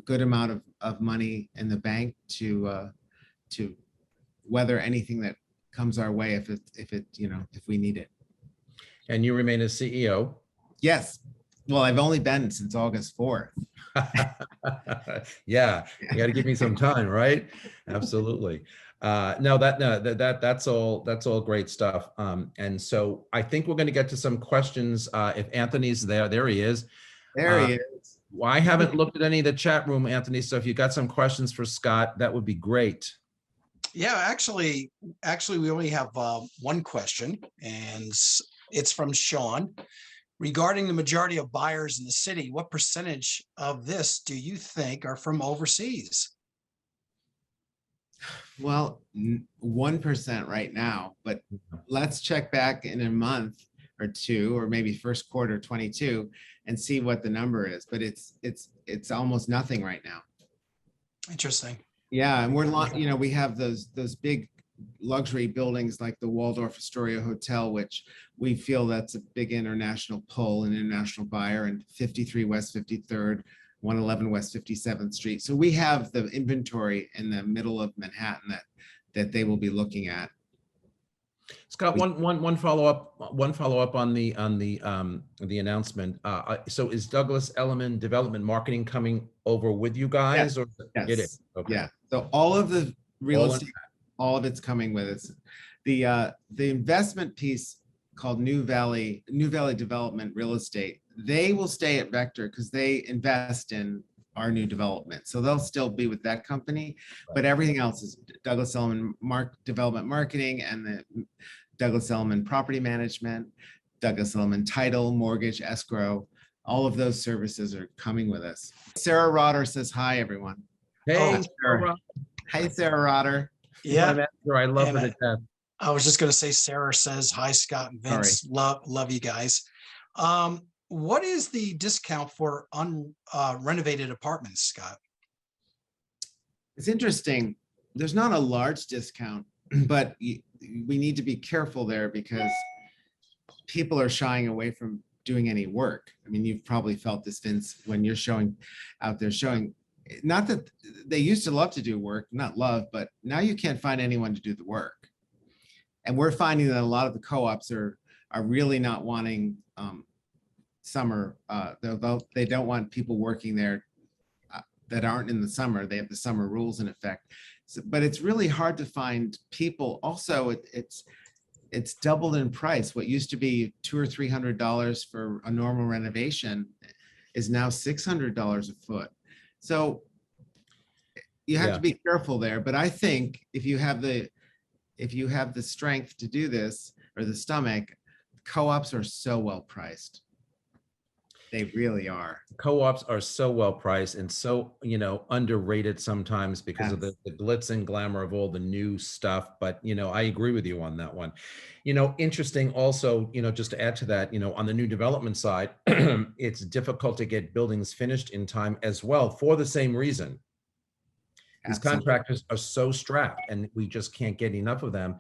S2: good amount of money in the bank to weather anything that comes our way if we need it.
S1: And you remain as CEO.
S2: Yes. Well, I've only been since August 4th.
S1: Yeah, you got to give me some time, right? Absolutely. No, that's all great stuff. And so I think we're going to get to some questions. If Anthony's there he is.
S2: There he is.
S1: Well, I haven't looked at any of the chat room, Anthony. So if you got some questions for Scott, that would be great.
S3: Yeah, actually, we only have one question, and it's from Sean. Regarding the majority of buyers in the city, what percentage of this do you think are from overseas?
S2: Well, 1% right now, but let's check back in a month or two, or maybe first quarter 22, and see what the number is. But it's almost nothing right now.
S3: Interesting.
S2: Yeah, and we have those big luxury buildings like the Waldorf Astoria Hotel, which we feel that's a big international pull, an international buyer, and 53 West 53rd, 111 West 57th Street. So we have the inventory in the middle of Manhattan that they will be looking at.
S1: Scott, one follow up on the announcement. So is Douglas Elliman Development Marketing coming over with you guys?
S2: Yes.
S1: Or
S2: Yes.
S1: it is? Okay.
S2: Yeah. So all of the real estate, all of it's coming with us. The investment piece called New Valley Development Real Estate, they will stay at Vector because they invest in our new development. So they'll still be with that company, but everything else is Douglas Elliman Development Marketing and the Douglas Elliman Property Management, Douglas Elliman Title, Mortgage, Escrow. All of those services are coming with us. Sarah Rotter says hi, everyone.
S1: Hey,
S2: Sarah. Hi, Sarah Rotter.
S3: Yeah,
S1: I love her to death.
S3: I was just going to say, Sarah says hi, Scott and Vince.
S2: Sorry.
S3: Love you guys. What is the discount for renovated apartments, Scott?
S2: It's interesting. There's not a large discount, but we need to be careful there because people are shying away from doing any work. I mean, you've probably felt this, Vince, when you're showing, not that they used to love to do work, not love, but now you can't find anyone to do the work. And we're finding that a lot of the co-ops are really not wanting summer. They don't want people working there that aren't in the summer. They have the summer rules in effect. So, but it's really hard to find people. Also, it's doubled in price. What used to be $200 or $300 for a normal renovation is now $600 a foot. So you have to be careful there. But I think if you have the strength to do this, or the stomach, co-ops are so well priced. They really are.
S1: Co-ops are so well priced and so, underrated sometimes because of the glitz and glamour of all the new stuff. But, I agree with you on that one. Interesting also, just to add to that, on the new development side, it's difficult to get buildings finished in time as well for the same reason. These contractors are so strapped and we just can't get enough of them.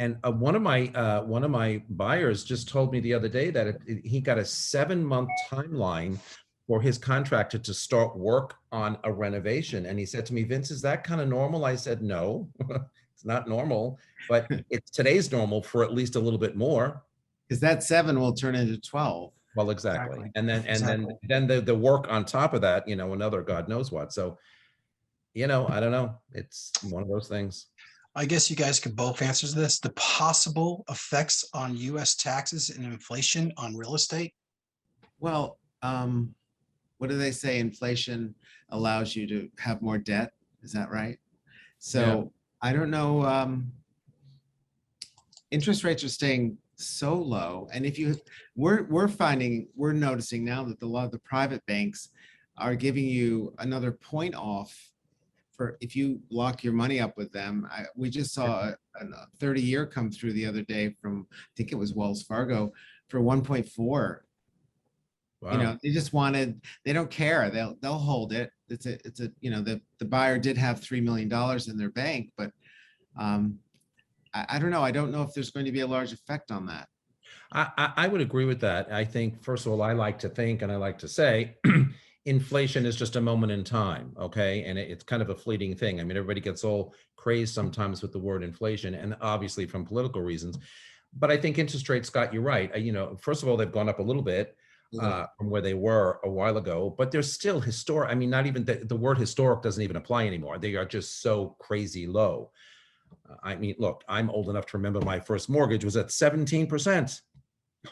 S1: And one of my buyers just told me the other day that he got a 7-month timeline for his contractor to start work on a renovation. And he said to me, Vince, is that kind of normal? I said, no, it's not normal, but it's today's normal for at least a little bit more.
S2: Because that 7 will turn into 12.
S1: Well, exactly. And then the work on top of that, another God knows what. So, I don't know. It's one of those things.
S3: I guess you guys could both answer this. The possible effects on U.S. taxes and inflation on real estate?
S2: Well, what do they say? Inflation allows you to have more debt. Is that right? So I don't know. Interest rates are staying so low. And we're noticing now that a lot of the private banks are giving you another point off for if you lock your money up with them. We just saw a 30-year come through the other day from, I think it was Wells Fargo, for 1.4.
S1: Wow.
S2: They don't care. They'll hold it. The buyer did have $3 million in their bank, but I don't know. I don't know if there's going to be a large effect on that.
S1: I would agree with that. I think, first of all, I like to think and I like to say, inflation is just a moment in time, okay? And it's kind of a fleeting thing. I mean, everybody gets all crazed sometimes with the word inflation, and obviously from political reasons. But I think interest rates, Scott, you're right. You know, first of all, they've gone up a little bit from where they were a while ago, but they're still historic. I mean, not even the word historic doesn't even apply anymore. They are just so crazy low. I mean, look, I'm old enough to remember my first mortgage was at 17%.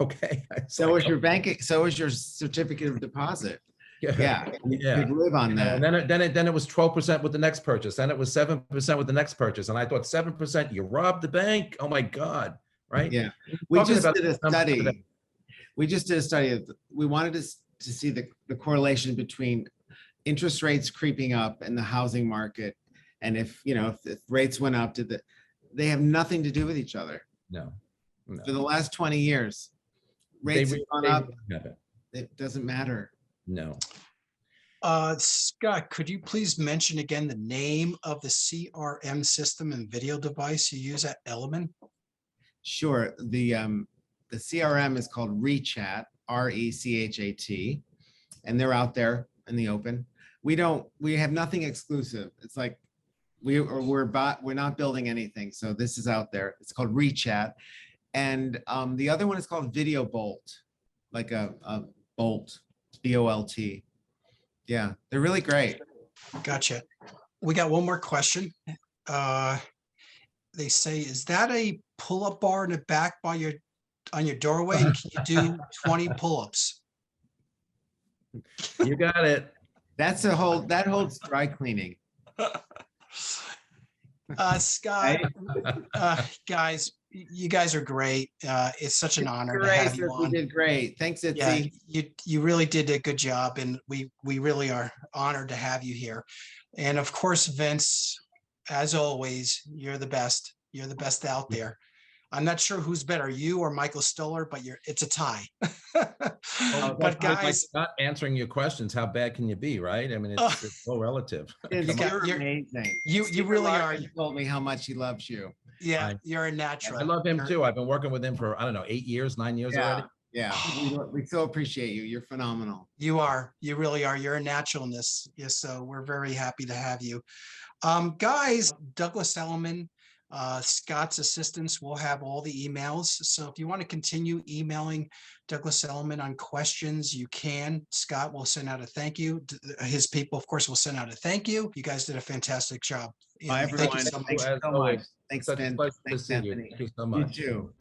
S1: Okay. It's
S2: So
S1: like,
S2: was your bank, so was your certificate of deposit. Yeah, you
S1: yeah.
S2: could live on
S1: And
S2: that.
S1: then it was 12% with the next purchase. Then it was 7% with the next purchase. And I thought 7%, you robbed the bank. Oh my God. Right.
S2: Yeah, we
S1: Talking
S2: just
S1: about
S2: did a
S1: numbers today.
S2: study. We just did a study of, we wanted to see the correlation between interest rates creeping up and the housing market. And if, you know, if rates went up, they have nothing to do with each other.
S1: No,
S2: For the last 20 years, rates have gone up. It doesn't matter.
S1: No.
S3: Scott, could you please mention again the name of the CRM system and video device you use at Elliman?
S2: Sure. The CRM is called Rechat, RECHAT, and they're out there in the open. We have nothing exclusive. It's like we're not building anything. So this is out there. It's called Rechat. And the other one is called Video Bolt, like a bolt, B-O-L-T. Yeah, they're really great.
S3: Gotcha. We got one more question. They say, is that a pull-up bar in the back by on your doorway? Can you do 20 pull-ups?
S1: You got it.
S2: That holds dry cleaning.
S3: Scott, guys, you guys are great. It's such an honor to have you
S2: You
S3: on.
S2: did great. Thanks, Itzy.
S3: Yeah, you really did a good job, and we really are honored to have you here. And of course, Vince, as always, you're the best. You're the best out there. I'm not sure who's better, you or Michael Stoller, but it's a tie. But guys,
S1: not answering your questions, how bad can you be, right? I mean, it's so relative.
S2: You're amazing.
S3: You really are.
S2: He told me how much he loves you.
S3: Yeah, you're a natural.
S1: I love him too. I've been working with him for, I don't know, 8 years, 9 years already.
S2: Yeah, we so appreciate you. You're phenomenal.
S3: You are. You really are. You're a natural in this. Yes, so we're very happy to have you. Guys, Douglas Elliman, Scott's assistants will have all the emails. So if you want to continue emailing Douglas Elliman on questions, you can. Scott will send out a thank you. His people, of course, will send out a thank you. You guys did a fantastic job.
S2: Bye, everyone.
S3: Thank you so much.
S2: Thanks so much. Thanks,
S1: Such a
S2: Ben.
S1: pleasure to
S2: Thanks,
S1: see you.
S2: Anthony.
S1: Thank you so much.
S2: You too.